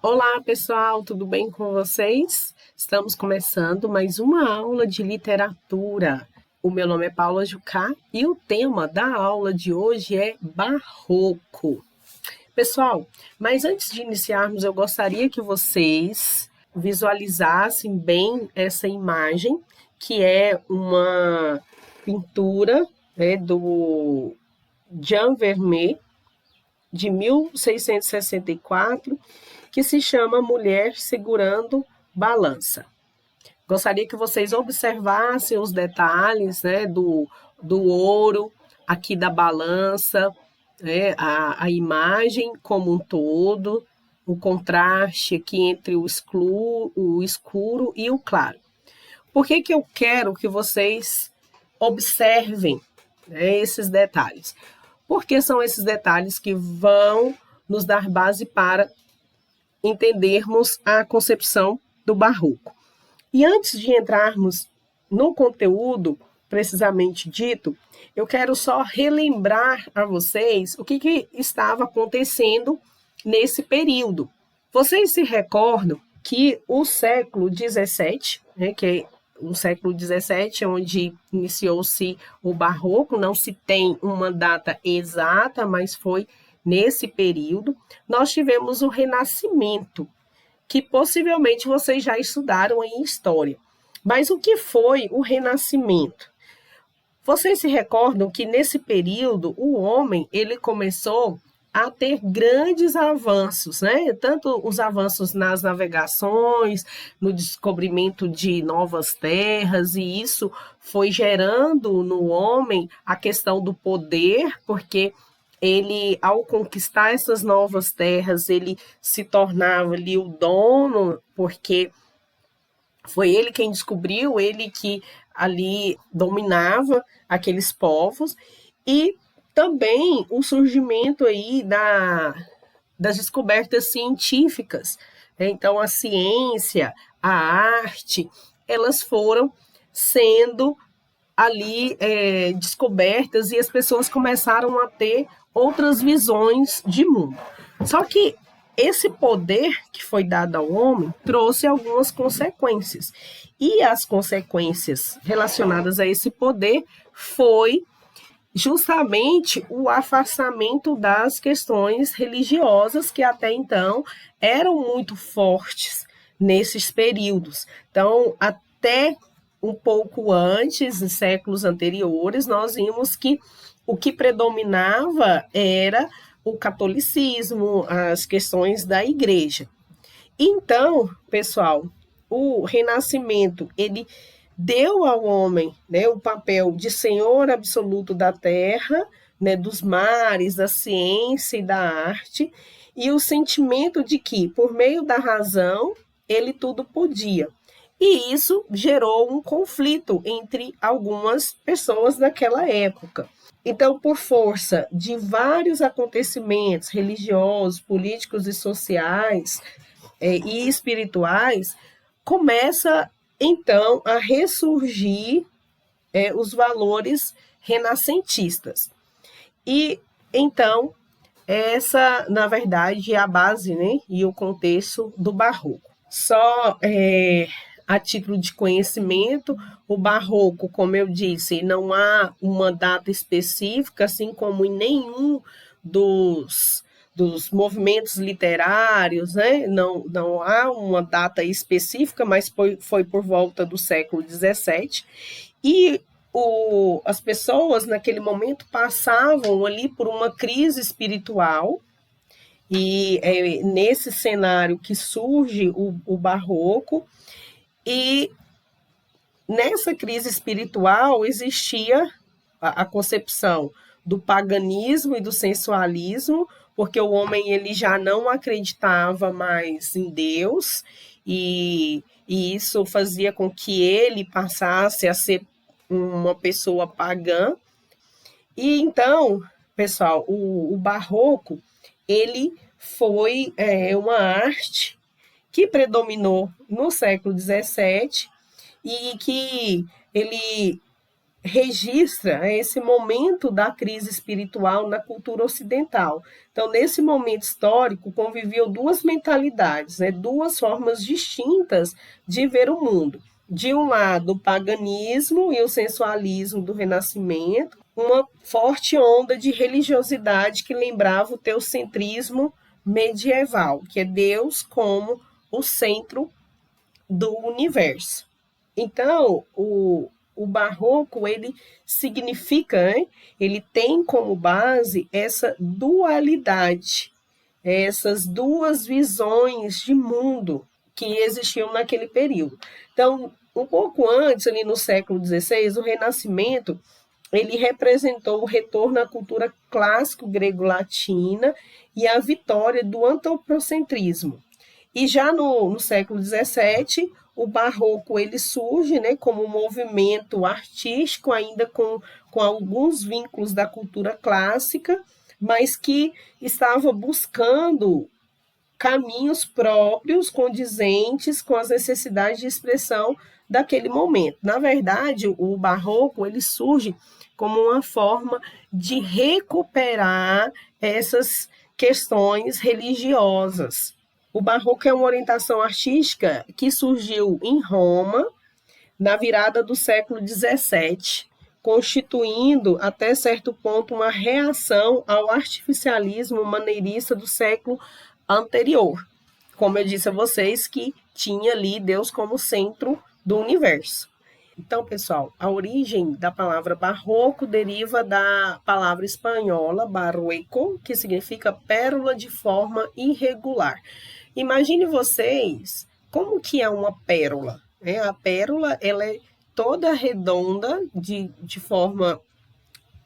Olá, pessoal, tudo bem com vocês? Estamos começando mais uma aula de literatura. O meu nome é Paula Jucá e o tema da aula de hoje é Barroco. Pessoal, mas antes de iniciarmos, eu gostaria que vocês visualizassem bem essa imagem, que é uma pintura, do Jean Vermeer, de 1664, que se chama Mulher Segurando Balança. Gostaria que vocês observassem os detalhes, né, do ouro, aqui da balança, né, a imagem como um todo, o contraste aqui entre o escuro e o claro. Por que, que eu quero que vocês observem, né, esses detalhes? Porque são esses detalhes que vão nos dar base para entendermos a concepção do barroco. E antes de entrarmos no conteúdo precisamente dito, eu quero só relembrar a vocês o que estava acontecendo nesse período. Vocês se recordam que o século XVII, né, que é o século XVII, onde iniciou-se o barroco, não se tem uma data exata, mas foi nesse período, nós tivemos o Renascimento, que possivelmente vocês já estudaram em história. Mas o que foi o Renascimento? Vocês se recordam que nesse período o homem ele começou a ter grandes avanços, né? Tanto os avanços nas navegações, no descobrimento de novas terras, e isso foi gerando no homem a questão do poder, porque ele, ao conquistar essas novas terras, ele se tornava ali o dono, porque foi ele quem descobriu, ele que ali dominava aqueles povos, e também o surgimento aí das descobertas científicas. Então, a ciência, a arte, elas foram sendo ali descobertas e as pessoas começaram a ter outras visões de mundo. Só que esse poder que foi dado ao homem trouxe algumas consequências. E as consequências relacionadas a esse poder foi justamente o afastamento das questões religiosas que até então eram muito fortes nesses períodos. Então, até um pouco antes, em séculos anteriores, nós vimos que o que predominava era o catolicismo, as questões da igreja. Então, pessoal, o Renascimento, ele deu ao homem, né, o papel de senhor absoluto da terra, né, dos mares, da ciência e da arte, e o sentimento de que, por meio da razão, ele tudo podia. E isso gerou um conflito entre algumas pessoas daquela época. Então, por força de vários acontecimentos religiosos, políticos e sociais e espirituais, começa então a ressurgir os valores renascentistas. E então, essa, na verdade, é a base, né, e o contexto do barroco. Só a título de conhecimento, o barroco, como eu disse, não há uma data específica, assim como em nenhum dos movimentos literários, né? Não há uma data específica, mas foi por volta do século XVII. E as pessoas, naquele momento, passavam ali por uma crise espiritual, e é nesse cenário que surge o barroco, e nessa crise espiritual existia a concepção do paganismo e do sensualismo, porque o homem ele já não acreditava mais em Deus, e isso fazia com que ele passasse a ser uma pessoa pagã. E então, pessoal, o barroco ele foi uma arte que predominou no século XVII e que ele registra esse momento da crise espiritual na cultura ocidental. Então, nesse momento histórico, conviviam duas mentalidades, né, duas formas distintas de ver o mundo. De um lado, o paganismo e o sensualismo do Renascimento, uma forte onda de religiosidade que lembrava o teocentrismo medieval, que é Deus como o centro do universo. Então, o barroco, ele significa, né? Ele tem como base essa dualidade, essas duas visões de mundo que existiam naquele período. Então, um pouco antes, ali no século XVI, o Renascimento, ele representou o retorno à cultura clássico grego-latina e a vitória do antropocentrismo. E já no século XVII, o barroco ele surge, né, como um movimento artístico, ainda com alguns vínculos da cultura clássica, mas que estava buscando caminhos próprios, condizentes com as necessidades de expressão daquele momento. Na verdade, o barroco ele surge como uma forma de recuperar essas questões religiosas. O barroco é uma orientação artística que surgiu em Roma na virada do século XVII, constituindo até certo ponto uma reação ao artificialismo maneirista do século anterior. Como eu disse a vocês, que tinha ali Deus como centro do universo. Então, pessoal, a origem da palavra barroco deriva da palavra espanhola barroco, que significa pérola de forma irregular. Imagine vocês como que é uma pérola. Né? A pérola ela é toda redonda, de forma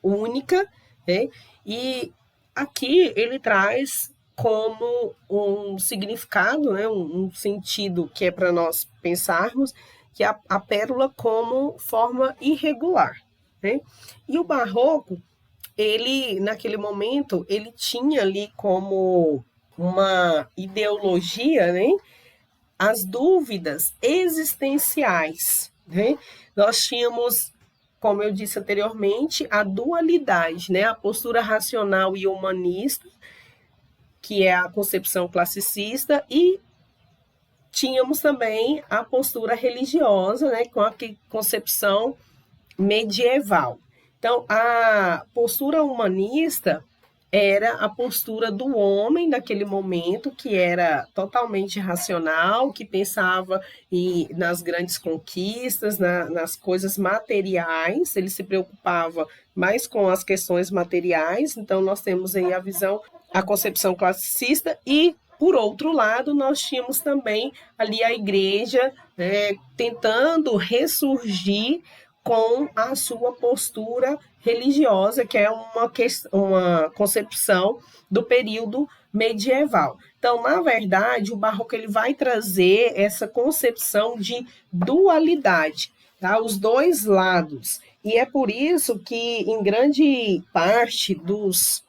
única, né? E aqui ele traz como um significado, né? um sentido que é para nós pensarmos, que é a pérola como forma irregular. Né? E o barroco, ele, naquele momento, ele tinha ali como uma ideologia, né? As dúvidas existenciais. Né? Nós tínhamos, como eu disse anteriormente, a dualidade, né? A postura racional e humanista, que é a concepção classicista, e tínhamos também a postura religiosa, né? Com a concepção medieval. Então, a postura humanista era a postura do homem naquele momento, que era totalmente racional, que pensava nas grandes conquistas, nas coisas materiais, ele se preocupava mais com as questões materiais. Então, nós temos aí a concepção classicista e, por outro lado, nós tínhamos também ali a igreja tentando ressurgir com a sua postura religiosa, que é uma concepção do período medieval. Então, na verdade, o barroco ele vai trazer essa concepção de dualidade, tá? Os dois lados. E é por isso que, em grande parte dos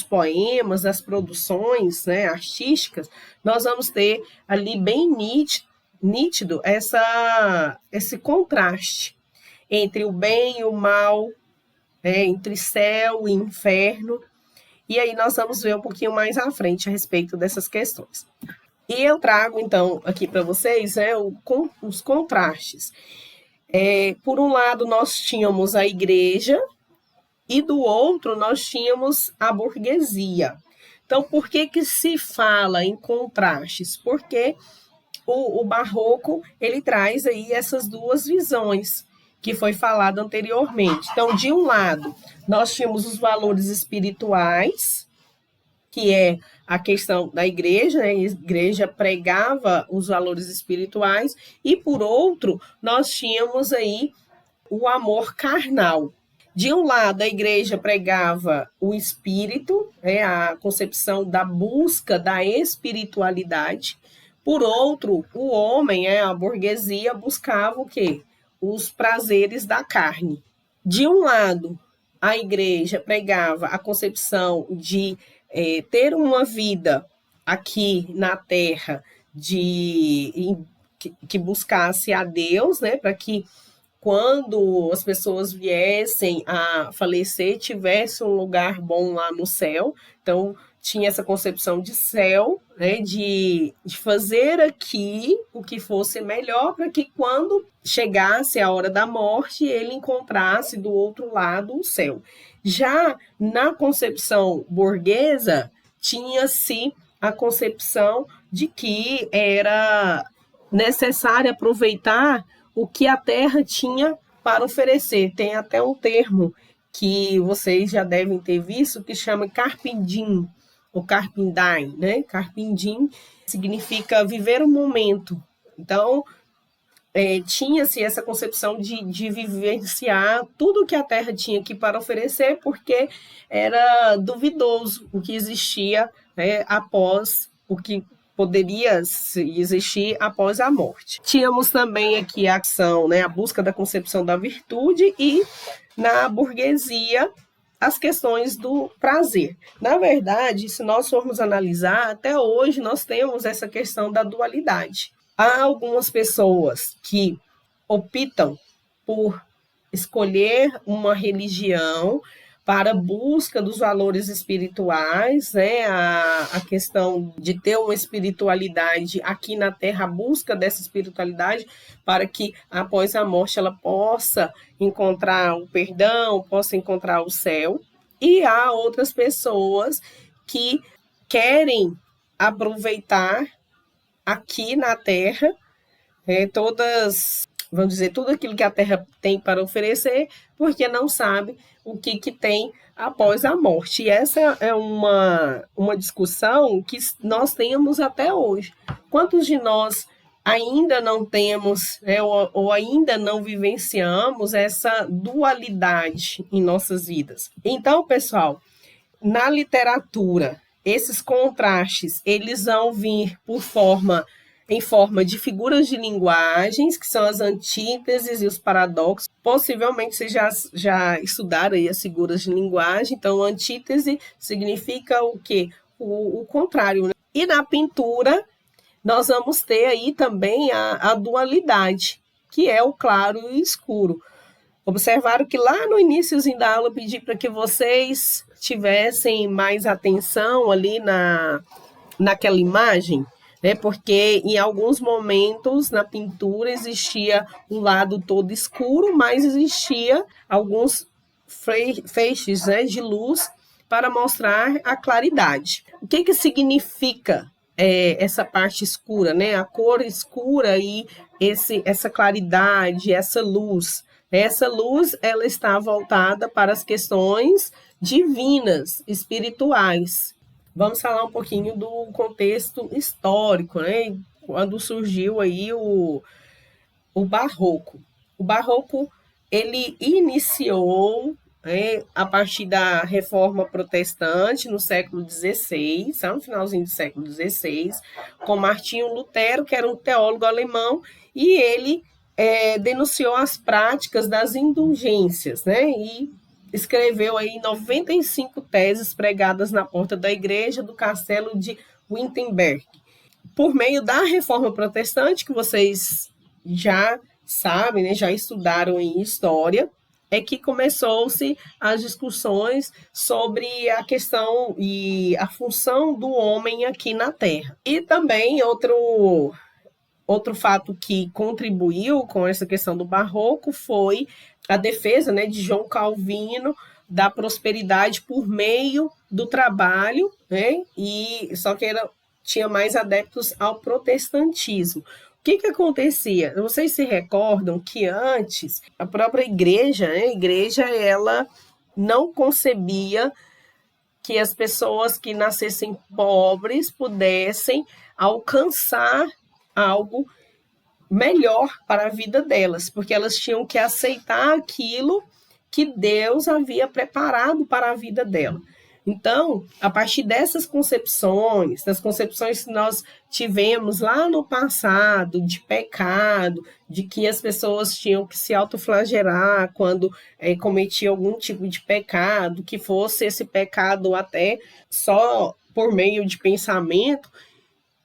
poemas, das produções, né, artísticas, nós vamos ter ali bem nítido esse contraste entre o bem e o mal, entre céu e inferno. E aí nós vamos ver um pouquinho mais à frente a respeito dessas questões. E eu trago, então, aqui para vocês os contrastes. Por um lado, nós tínhamos a igreja, e do outro, nós tínhamos a burguesia. Então, por que se fala em contrastes? Porque o barroco ele traz aí essas duas visões que foi falado anteriormente. Então, de um lado, nós tínhamos os valores espirituais, que é a questão da igreja, né? A igreja pregava os valores espirituais, e por outro, nós tínhamos aí o amor carnal. De um lado, a igreja pregava o espírito, a concepção da busca da espiritualidade. Por outro, o homem, a burguesia, buscava o quê? Os prazeres da carne. De um lado, a igreja pregava a concepção de ter uma vida aqui na terra que buscasse a Deus, né, para que quando as pessoas viessem a falecer, tivesse um lugar bom lá no céu. Então, tinha essa concepção de céu, né, de fazer aqui o que fosse melhor para que quando chegasse a hora da morte, ele encontrasse do outro lado o céu. Já na concepção burguesa, tinha-se a concepção de que era necessário aproveitar o que a terra tinha para oferecer. Tem até um termo que vocês já devem ter visto que chama carpindim, ou carpindai, né? Carpindim significa viver o momento. Então, tinha-se essa concepção de vivenciar tudo que a terra tinha aqui para oferecer, porque era duvidoso o que existia, né, após o que poderia existir após a morte. Tínhamos também aqui a ação, né, a busca da concepção da virtude, e na burguesia as questões do prazer. Na verdade, se nós formos analisar, até hoje nós temos essa questão da dualidade. Há algumas pessoas que optam por escolher uma religião para a busca dos valores espirituais, né? A questão de ter uma espiritualidade aqui na Terra, a busca dessa espiritualidade para que após a morte ela possa encontrar o perdão, possa encontrar o céu. E há outras pessoas que querem aproveitar aqui na Terra, vamos dizer, tudo aquilo que a Terra tem para oferecer, porque não sabe o que tem após a morte. E essa é uma discussão que nós temos até hoje. Quantos de nós ainda não temos, ou ainda não vivenciamos essa dualidade em nossas vidas? Então, pessoal, na literatura, esses contrastes, eles vão vir em forma de figuras de linguagens, que são as antíteses e os paradoxos. Possivelmente vocês já estudaram aí as figuras de linguagem. Então, antítese significa o quê? O contrário, né? E na pintura, nós vamos ter aí também a dualidade, que é o claro e o escuro. Observaram que lá no iníciozinho da aula eu pedi para que vocês tivessem mais atenção ali naquela imagem, né? Porque em alguns momentos na pintura existia um lado todo escuro, mas existia alguns feixes, né, de luz para mostrar a claridade. O que significa essa parte escura, né? A cor escura e essa claridade, essa luz. Essa luz, ela está voltada para as questões divinas, espirituais. Vamos falar um pouquinho do contexto histórico, né? Quando surgiu aí o Barroco. O Barroco, ele iniciou, né, a partir da Reforma Protestante no século XVI, no finalzinho do século XVI, com Martinho Lutero, que era um teólogo alemão, e ele denunciou as práticas das indulgências, né? E escreveu aí 95 teses pregadas na porta da igreja do castelo de Wittenberg. Por meio da Reforma Protestante, que vocês já sabem, né, já estudaram em história, é que começou-se as discussões sobre a questão e a função do homem aqui na Terra. E também outro fato que contribuiu com essa questão do Barroco foi a defesa, né, de João Calvino da prosperidade por meio do trabalho, né, só que tinha mais adeptos ao protestantismo. O que acontecia? Vocês se recordam que antes a própria igreja, né, a igreja ela não concebia que as pessoas que nascessem pobres pudessem alcançar algo melhor para a vida delas, porque elas tinham que aceitar aquilo que Deus havia preparado para a vida dela. Então, a partir dessas concepções, das concepções que nós tivemos lá no passado, de pecado, de que as pessoas tinham que se autoflagelar quando cometiam algum tipo de pecado, que fosse esse pecado até só por meio de pensamento,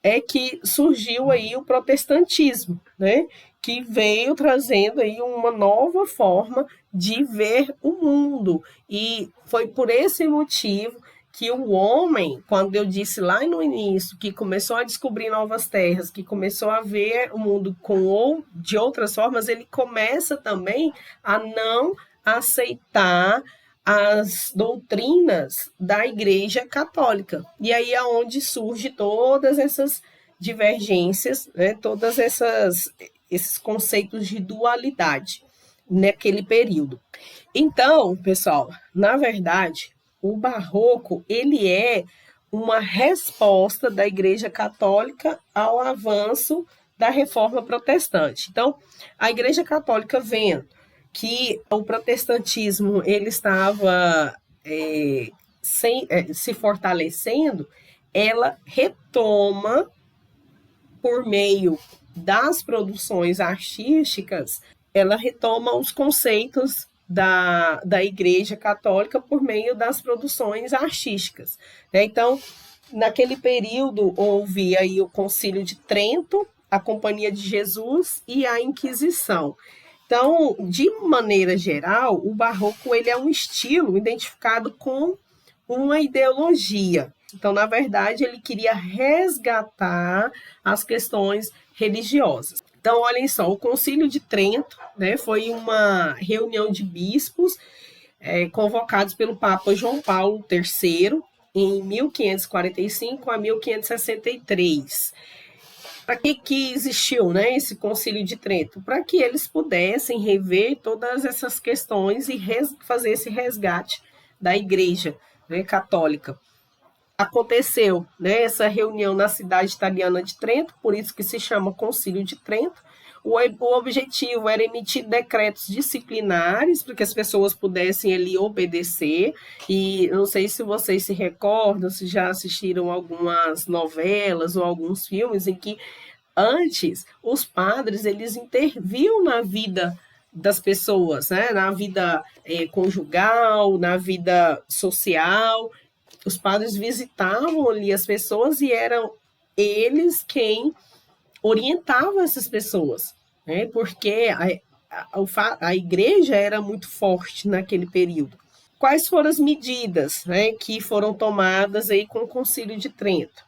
é que surgiu aí o protestantismo, né? que veio trazendo aí uma nova forma de ver o mundo. E foi por esse motivo que o homem, quando eu disse lá no início, que começou a descobrir novas terras, que começou a ver o mundo de outras formas, ele começa também a não aceitar as doutrinas da Igreja Católica. E aí é onde surge todas essas divergências, né, esses conceitos de dualidade naquele período. Então, pessoal, na verdade, o barroco ele é uma resposta da Igreja Católica ao avanço da Reforma Protestante. Então, a Igreja Católica vendo que o protestantismo ele estava se fortalecendo, ela retoma por meio das produções artísticas, ela retoma os conceitos da Igreja Católica por meio das produções artísticas. Então, naquele período, houve aí o Concílio de Trento, a Companhia de Jesus e a Inquisição. Então, de maneira geral, o barroco ele é um estilo identificado com uma ideologia. Então, na verdade, ele queria resgatar as questões religiosas. Então, olhem só, o Concílio de Trento, né, foi uma reunião de bispos convocados pelo Papa João Paulo III em 1545 a 1563. Para que existiu, né, esse Concílio de Trento? Para que eles pudessem rever todas essas questões e fazer esse resgate da Igreja, né, católica. Aconteceu, né, essa reunião na cidade italiana de Trento, por isso que se chama Concílio de Trento. O objetivo era emitir decretos disciplinares para que as pessoas pudessem ali obedecer. E não sei se vocês se recordam, se já assistiram algumas novelas ou alguns filmes em que antes os padres eles interviam na vida das pessoas, né? Na vida conjugal, na vida social. Os padres visitavam ali as pessoas e eram eles quem orientavam essas pessoas, né? Porque a igreja era muito forte naquele período. Quais foram as medidas, né, que foram tomadas aí com o Concílio de Trento?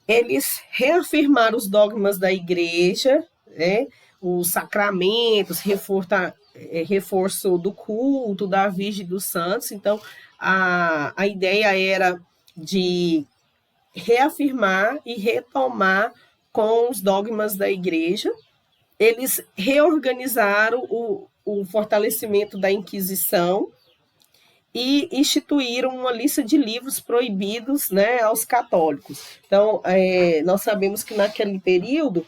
Eles reafirmaram os dogmas da igreja, né, os sacramentos, reforço do culto, da Virgem dos Santos. Então, a ideia era de reafirmar e retomar com os dogmas da igreja. Eles reorganizaram o fortalecimento da Inquisição e instituíram uma lista de livros proibidos, né, aos católicos. Então, nós sabemos que naquele período,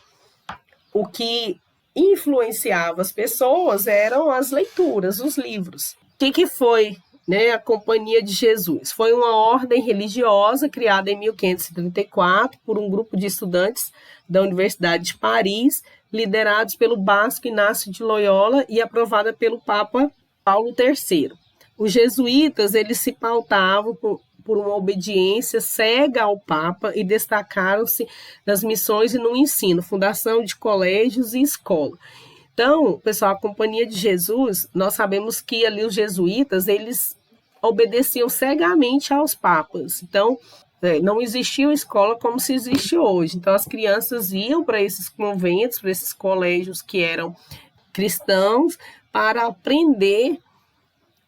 o que influenciava as pessoas eram as leituras, os livros. O que foi, né, a Companhia de Jesus? Foi uma ordem religiosa criada em 1534 por um grupo de estudantes da Universidade de Paris, liderados pelo basco Inácio de Loyola e aprovada pelo Papa Paulo III. Os jesuítas eles se pautavam por uma obediência cega ao Papa e destacaram-se nas missões e no ensino, fundação de colégios e escola. Então, pessoal, a Companhia de Jesus, nós sabemos que ali os jesuítas, eles obedeciam cegamente aos papas. Então, não existia uma escola como se existe hoje. Então, as crianças iam para esses conventos, para esses colégios que eram cristãos, para aprender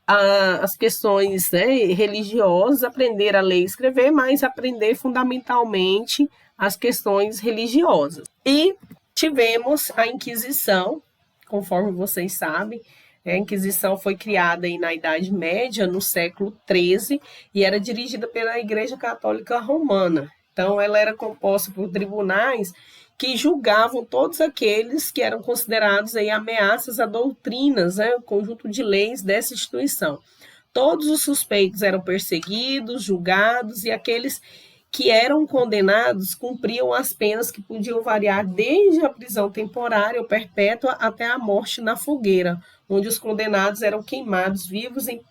as questões, né, religiosas, aprender a ler e escrever, mas aprender fundamentalmente as questões religiosas. E tivemos a Inquisição, conforme vocês sabem. A Inquisição foi criada aí na Idade Média, no século XIII, e era dirigida pela Igreja Católica Romana. Então, ela era composta por tribunais que julgavam todos aqueles que eram considerados aí ameaças a doutrinas, né, o conjunto de leis dessa instituição. Todos os suspeitos eram perseguidos, julgados, e aqueles que eram condenados cumpriam as penas que podiam variar desde a prisão temporária ou perpétua até a morte na fogueira, onde os condenados eram queimados vivos em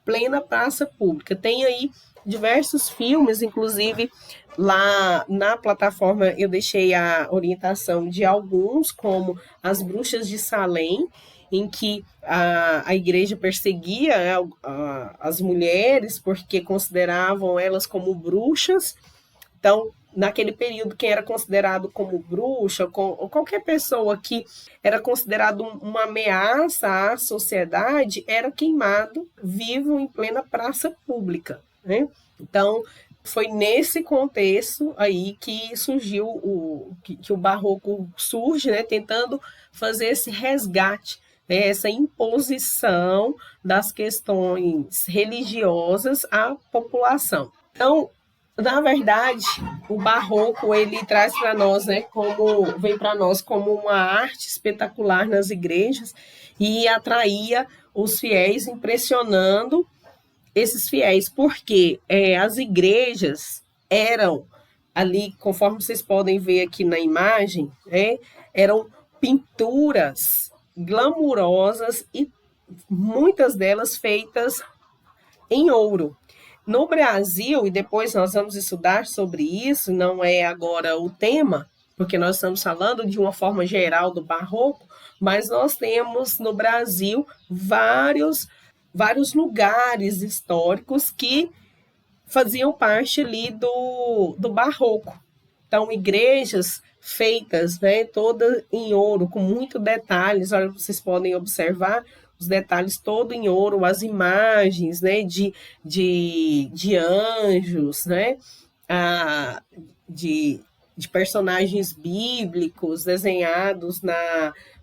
plena praça pública. Tem aí diversos filmes, inclusive lá na plataforma eu deixei a orientação de alguns, como As Bruxas de Salem, em que a igreja perseguia as mulheres porque consideravam elas como bruxas. Então, naquele período, quem era considerado como bruxa, ou qualquer pessoa que era considerado uma ameaça à sociedade, era queimado vivo em plena praça pública, né? Então, foi nesse contexto aí que surgiu que o barroco surge, né, tentando fazer esse resgate, né, essa imposição das questões religiosas à população. Então, na verdade, o barroco ele traz para nós, né, como vem para nós como uma arte espetacular nas igrejas e atraía os fiéis, impressionando esses fiéis, porque as igrejas eram ali, conforme vocês podem ver aqui na imagem, eram pinturas glamurosas e muitas delas feitas em ouro. No Brasil, e depois nós vamos estudar sobre isso, não é agora o tema, porque nós estamos falando de uma forma geral do barroco, mas nós temos no Brasil vários lugares históricos que faziam parte ali do barroco. Então, igrejas feitas, né, todas em ouro, com muito detalhes, olha, vocês podem observar os detalhes todo em ouro, as imagens, né, de anjos, né, de personagens bíblicos desenhados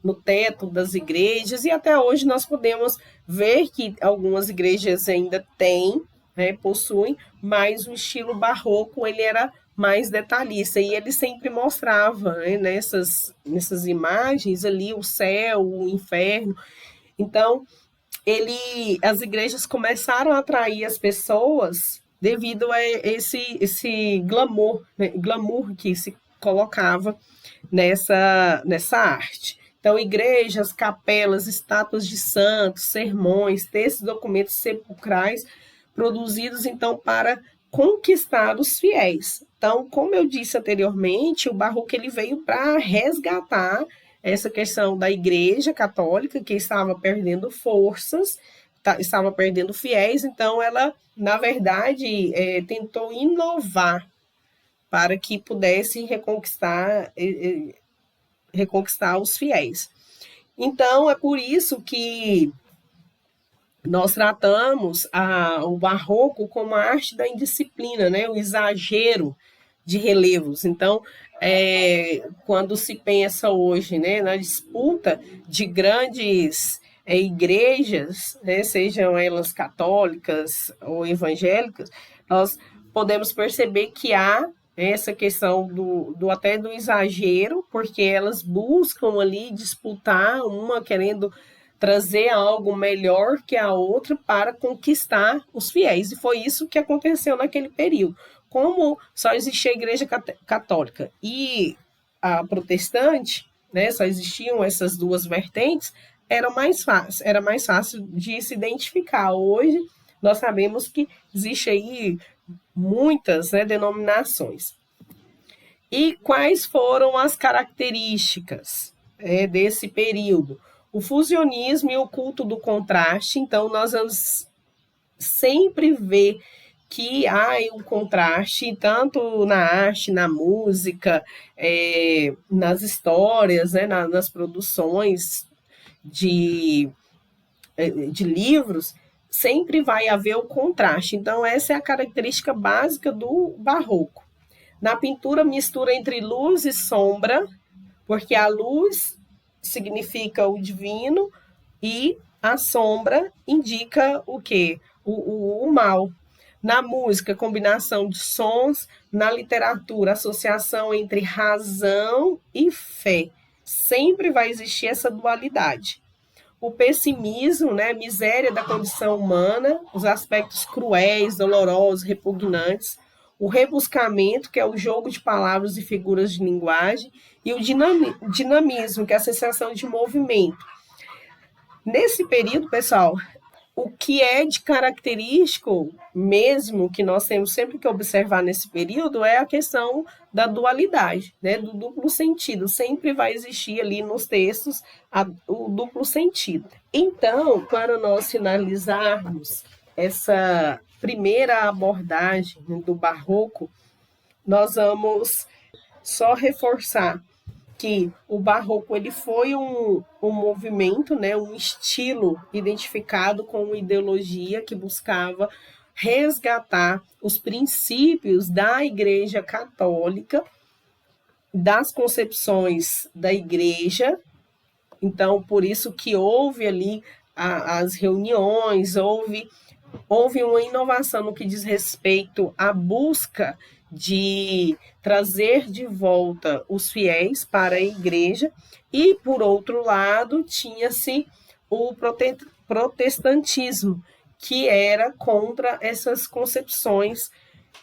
no teto das igrejas, e até hoje nós podemos ver que algumas igrejas ainda têm, né, possuem, mas o estilo barroco ele era mais detalhista, e ele sempre mostrava, né, nessas imagens ali o céu, o inferno. Então, as igrejas começaram a atrair as pessoas devido a esse glamour, né, glamour que se colocava nessa arte. Então, igrejas, capelas, estátuas de santos, sermões, textos, documentos sepulcrais, produzidos, então, para conquistar os fiéis. Então, como eu disse anteriormente, o barroco ele veio para resgatar essa questão da igreja católica, que estava perdendo forças, estava perdendo fiéis, então ela, na verdade, tentou inovar para que pudesse reconquistar os fiéis. Então, é por isso que nós tratamos o barroco como a arte da indisciplina, né? O exagero de relevos. Então, quando se pensa hoje, né, na disputa de grandes igrejas, né, sejam elas católicas ou evangélicas, nós podemos perceber que há essa questão até do exagero, porque elas buscam ali disputar, uma querendo trazer algo melhor que a outra para conquistar os fiéis. E foi isso que aconteceu naquele período. Como só existia a igreja católica e a protestante, né, só existiam essas duas vertentes, era mais fácil de se identificar. Hoje, nós sabemos que existe aí muitas, né, denominações. E quais foram as características desse período? O fusionismo e o culto do contraste. Então, nós vamos sempre ver que há um contraste, tanto na arte, na música, nas histórias, né, nas produções de livros, sempre vai haver o contraste. Então, essa é a característica básica do barroco. Na pintura, mistura entre luz e sombra, porque a luz significa o divino e a sombra indica o quê? O mal. Na música, combinação de sons. Na literatura, associação entre razão e fé. Sempre vai existir essa dualidade. O pessimismo, né, miséria da condição humana, os aspectos cruéis, dolorosos, repugnantes. O rebuscamento, que é o jogo de palavras e figuras de linguagem, e o dinamismo, que é a sensação de movimento. Nesse período, pessoal, O que é de característico mesmo, que nós temos sempre que observar nesse período, é a questão da dualidade, né? Do duplo sentido. Sempre vai existir ali nos textos o duplo sentido. Então, para nós finalizarmos essa primeira abordagem do barroco, nós vamos só reforçar que o barroco ele foi um movimento, né, um estilo identificado com uma ideologia que buscava resgatar os princípios da Igreja Católica, das concepções da Igreja. Então, por isso que houve ali as reuniões, houve uma inovação no que diz respeito à busca de trazer de volta os fiéis para a igreja, e, por outro lado, tinha-se o protestantismo, que era contra essas concepções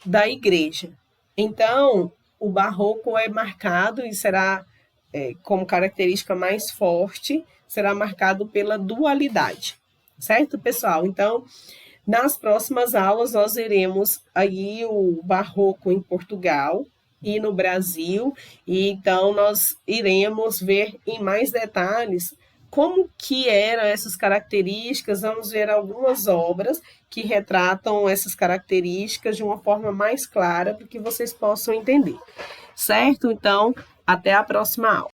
da igreja. Então, o barroco é marcado e será, como característica mais forte, será marcado pela dualidade. Certo, pessoal? Então, nas próximas aulas, nós veremos aí o barroco em Portugal e no Brasil, e então nós iremos ver em mais detalhes como que eram essas características. Vamos ver algumas obras que retratam essas características de uma forma mais clara para que vocês possam entender. Certo? Então, até a próxima aula.